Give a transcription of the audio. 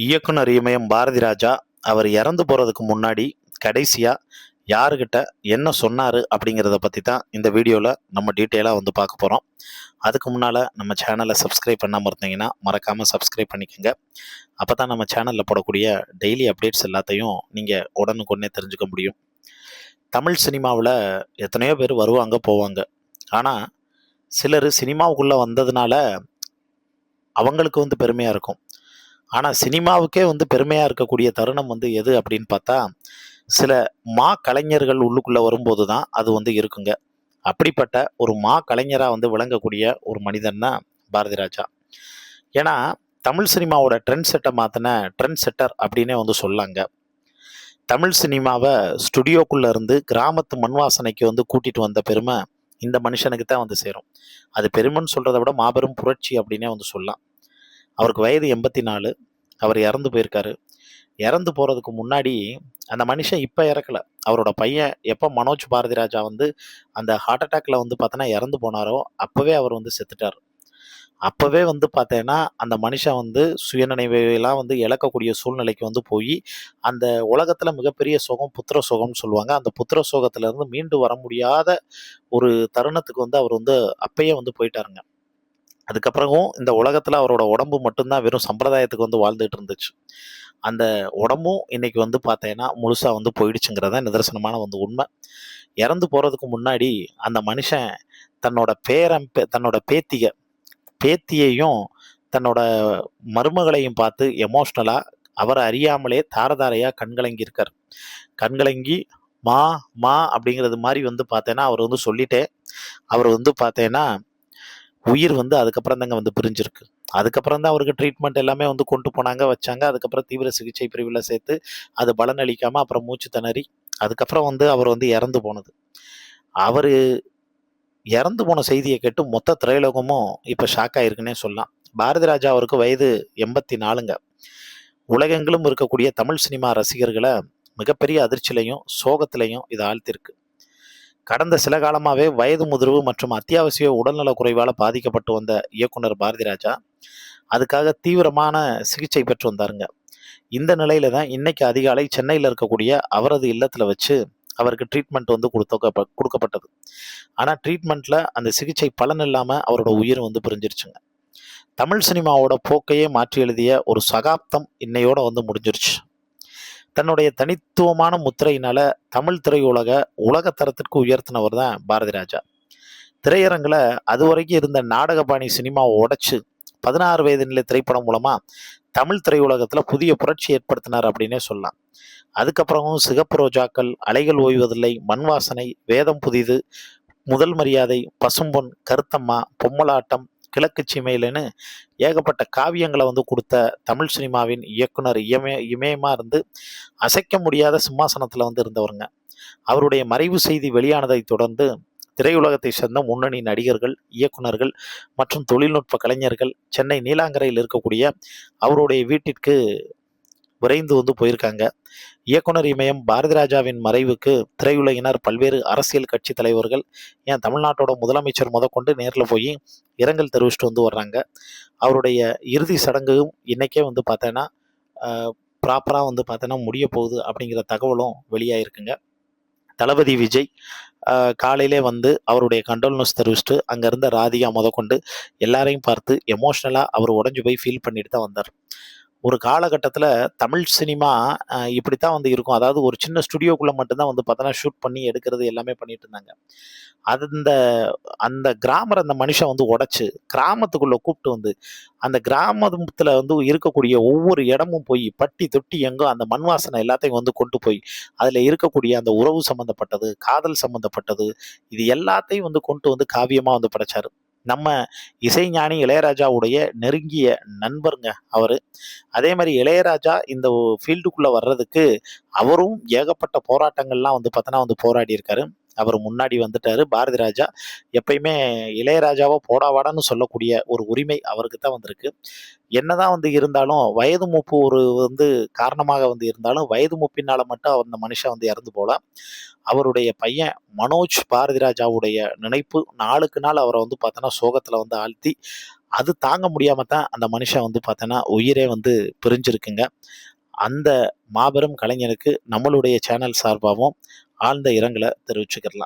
இயக்குனர் இமயம் பாரதி ராஜா அவர் இறந்து போகிறதுக்கு முன்னாடி கடைசியாக யாருக்கிட்ட என்ன சொன்னார் அப்படிங்கிறத பற்றி தான் இந்த வீடியோவில் நம்ம டீட்டெயிலாக வந்து பார்க்க போகிறோம். அதுக்கு முன்னால் நம்ம சேனலை சப்ஸ்கிரைப் பண்ணாமல் இருந்தீங்கன்னா மறக்காமல் சப்ஸ்கிரைப் பண்ணிக்கோங்க. அப்போ தான் நம்ம சேனலில் போடக்கூடிய டெய்லி அப்டேட்ஸ் எல்லாத்தையும் நீங்கள் உடனுக்குடனே தெரிஞ்சுக்க முடியும். தமிழ் சினிமாவில் எத்தனையோ பேர் வருவாங்க போவாங்க. ஆனால் சிலர் சினிமாவுக்குள்ளே வந்ததுனால அவங்களுக்கு வந்து பெருமையாக இருக்கும். ஆனால் சினிமாவுக்கே வந்து பெருமையாக இருக்கக்கூடிய தருணம் வந்து எது அப்படின்னு பார்த்தா, சில கலைஞர்கள் உள்ளுக்குள்ளே வரும்போது தான் அது வந்து இருக்குங்க. அப்படிப்பட்ட ஒரு கலைஞராக வந்து விளங்கக்கூடிய ஒரு மனிதன் தான் பாரதி ராஜா. ஏன்னா தமிழ் சினிமாவோட ட்ரெண்ட் செட்டை மாற்றின ட்ரெண்ட் செட்டர் அப்படின்னே வந்து சொல்லாங்க. தமிழ் சினிமாவை ஸ்டுடியோக்குள்ளே இருந்து கிராமத்து மண் வாசனைக்கு வந்து கூட்டிகிட்டு வந்த பெருமை இந்த மனுஷனுக்கு தான் வந்து சேரும். அது பெருமைன்னு சொல்கிறத விட மாபெரும் புரட்சி அப்படின்னே வந்து சொல்லலாம். அவருக்கு வயது 84. அவர் இறந்து போயிருக்காரு. இறந்து போகிறதுக்கு முன்னாடி அந்த மனுஷன் இப்போ இறக்கலை. அவரோட பையன் எப்போ மனோஜ் பாரதி ராஜா வந்து அந்த ஹார்ட் அட்டாக்ல வந்து பார்த்தோன்னா இறந்து போனாரோ அப்போவே அவர் வந்து செத்துட்டார். அப்போவே வந்து பார்த்தேன்னா அந்த மனுஷன் வந்து சுயநினைவையெல்லாம் வந்து இழக்கக்கூடிய சூழ்நிலைக்கு வந்து போய் அந்த உலகத்தில் மிகப்பெரிய சுகம் புத்திர சுகம்னு சொல்லுவாங்க. அந்த புத்திர சுகத்திலேருந்து மீண்டு வர முடியாத ஒரு தருணத்துக்கு வந்து அவர் வந்து அப்பயே வந்து போயிட்டாருங்க. அதுக்கப்புறமும் இந்த உலகத்தில் அவரோட உடம்பு மட்டும்தான் வெறும் சம்பிரதாயத்துக்கு வந்து வாழ்ந்துட்டு இருந்துச்சு. அந்த உடம்பும் இன்னைக்கு வந்து பார்த்தேன்னா முழுசாக வந்து போயிடுச்சுங்கிறத நிதர்சனமான வந்து உண்மை. இறந்து போகிறதுக்கு முன்னாடி அந்த மனுஷன் தன்னோட தன்னோட பேத்தியையும் தன்னோட மருமகளையும் பார்த்து எமோஷ்னலாக அவரை அறியாமலே தாரதாரையாக கண்கலங்கி இருக்கார். கண்கலங்கி மா மா அப்படிங்கிறது மாதிரி வந்து பார்த்தேன்னா அவர் வந்து சொல்லிட்டே அவர் வந்து பார்த்தேன்னா உயிர் வந்து அதுக்கப்புறம் தாங்க வந்து பிரிஞ்சிருக்கு. அதுக்கப்புறம் தான் அவருக்கு ட்ரீட்மெண்ட் எல்லாமே வந்து கொண்டு போனாங்க, வச்சாங்க. அதுக்கப்புறம் தீவிர சிகிச்சை பிரிவில் சேர்த்து அது பலன் அளிக்காமல் அப்புறம் மூச்சு திணறி அதுக்கப்புறம் வந்து அவர் வந்து இறந்து போனது. அவர் இறந்து போன செய்தியை கேட்டு மொத்த திரையுலகமும் இப்போ ஷாக் ஆகிருக்குன்னே சொல்லலாம். பாரதி ராஜா அவருக்கு வயது 84ங்க. உலகெங்கிலும் இருக்கக்கூடிய தமிழ் சினிமா ரசிகர்களை மிகப்பெரிய அதிர்ச்சியிலையும் சோகத்திலையும் இது ஆழ்த்திருக்கு. கடந்த சில காலமாகவே வயது முதிர்வு மற்றும் அத்தியாவசிய உடல்நல குறைவால் பாதிக்கப்பட்டு வந்த இயக்குனர் பாரதி ராஜா அதுக்காக தீவிரமான சிகிச்சை பெற்று வந்தாருங்க. இந்த நிலையில தான் இன்னைக்கு அதிகாலை சென்னையில் இருக்கக்கூடிய அவரது இல்லத்தில் வச்சு அவருக்கு ட்ரீட்மெண்ட் வந்து கொடுக்கப்பட்டது. ஆனால் ட்ரீட்மெண்ட்டில் அந்த சிகிச்சை பலன் இல்லாமல் அவரோட உயிர் வந்து பிரிஞ்சிருச்சுங்க. தமிழ் சினிமாவோட போக்கையே மாற்றி எழுதிய ஒரு சகாப்தம் இன்னையோட வந்து முடிஞ்சிருச்சு. தன்னுடைய தனித்துவமான முத்திரையினால தமிழ் திரையுலக உலகத்தரத்திற்கு உயர்த்தினவர் தான் பாரதி ராஜா. திரையரங்கில் அதுவரைக்கும் இருந்த நாடகபாணி சினிமாவை உடைச்சு 16 வயது நிலை திரைப்படம் மூலமா தமிழ் திரையுலகத்தில் புதிய புரட்சி ஏற்படுத்தினார் அப்படின்னே சொல்லலாம். அதுக்கப்புறமும் சிகப்பு ரோஜாக்கள், அலைகள் ஓய்வதில்லை, மண் வாசனை, வேதம் புதிது, முதல் மரியாதை, பசும்பொன், கருத்தம்மா, பொம்மலாட்டம், கிழக்கு சீமையிலன்னு ஏகப்பட்ட காவியங்களை வந்து கொடுத்த தமிழ் சினிமாவின் இயக்குனர் இமயமா இருந்து அசைக்க முடியாத சிம்மாசனத்தில் வந்து இருந்தவருங்க. அவருடைய மறைவு செய்தி வெளியானதை தொடர்ந்து திரையுலகத்தை சேர்ந்த முன்னணி நடிகர்கள், இயக்குனர்கள் மற்றும் தொழில்நுட்ப கலைஞர்கள் சென்னை நீலாங்கரையில் இருக்கக்கூடிய அவருடைய வீட்டிற்கு விரைந்து வந்து போயிருக்காங்க. இயக்குனர் இமயம் பாரதி ராஜாவின் மறைவுக்கு திரையுலகினர், பல்வேறு அரசியல் கட்சி தலைவர்கள், ஏன் தமிழ்நாட்டோட முதலமைச்சர் முதற்கொண்டு நேரில் போய் இரங்கல் தெரிவிச்சுட்டு வந்து வர்றாங்க. அவருடைய இறுதி சடங்கும் இன்னைக்கே வந்து பார்த்தேன்னா ப்ராப்பராக வந்து பார்த்தோன்னா முடிய போகுது அப்படிங்கிற தகவலும் வெளியாகிருக்குங்க. தளபதி விஜய் காலையிலே வந்து அவருடைய கண்டோலன்ஸ் தெரிவிச்சுட்டு அங்கே இருந்த ராதிகா முதற்கொண்டு எல்லாரையும் பார்த்து எமோஷ்னலாக அவர் உடஞ்சி போய் ஃபீல் பண்ணிட்டு தான் வந்தார். ஒரு காலகட்டத்தில் தமிழ் சினிமா இப்படித்தான் வந்து இருக்கும். அதாவது ஒரு சின்ன ஸ்டுடியோக்குள்ளே மட்டும்தான் வந்து பார்த்தோன்னா ஷூட் பண்ணி எடுக்கிறது எல்லாமே பண்ணிட்டு இருந்தாங்க. அந்த அந்த கிராமர் அந்த மனுஷன் வந்து உடைச்சு கிராமத்துக்குள்ளே கூப்பிட்டு வந்து அந்த கிராமத்தில் வந்து இருக்கக்கூடிய ஒவ்வொரு இடமும் போய் பட்டி தொட்டி எங்கோ அந்த மண் வாசனை எல்லாத்தையும் வந்து கொண்டு போய் அதில் இருக்கக்கூடிய அந்த உறவு சம்மந்தப்பட்டது, காதல் சம்மந்தப்பட்டது, இது எல்லாத்தையும் வந்து கொண்டு வந்து காவியமாக வந்து படைச்சாரு. நம்ம இசைஞானி இளையராஜாவுடைய நெருங்கிய நண்பருங்க அவரு. அதே மாதிரி இளையராஜா இந்த ஃபீல்டுக்குள்ள வர்றதுக்கு அவரும் ஏகப்பட்ட போராட்டங்கள்லாம் வந்து பார்த்தோன்னா வந்து போராடி இருக்காரு. அவர் முன்னாடி வந்துட்டாரு. பாரதி ராஜா எப்பயுமே இளையராஜாவை போடாவாடான்னு சொல்லக்கூடிய ஒரு உரிமை அவருக்கு தான் வந்திருக்கு. என்னதான் வந்து இருந்தாலும் வயது மூப்பு ஒரு வந்து காரணமாக வந்து இருந்தாலும் வயது மூப்பினால மட்டும் அந்த மனுஷன் வந்து இறந்து போல. அவருடைய பையன் மனோஜ் பாரதி ராஜாவுடைய நினைப்பு நாளுக்கு நாள் அவரை வந்து பார்த்தோன்னா சோகத்தில் வந்து ஆழ்த்தி அது தாங்க முடியாம தான் அந்த மனுஷன் வந்து பார்த்தோன்னா உயிரே வந்து பிரிஞ்சிருக்குங்க. அந்த மாபெரும் கலைஞனுக்கு நம்மளுடைய சேனல் சார்பாகவும் ஆழ்ந்த இரங்கலை தெரிவிச்சுக்கிறலாம்.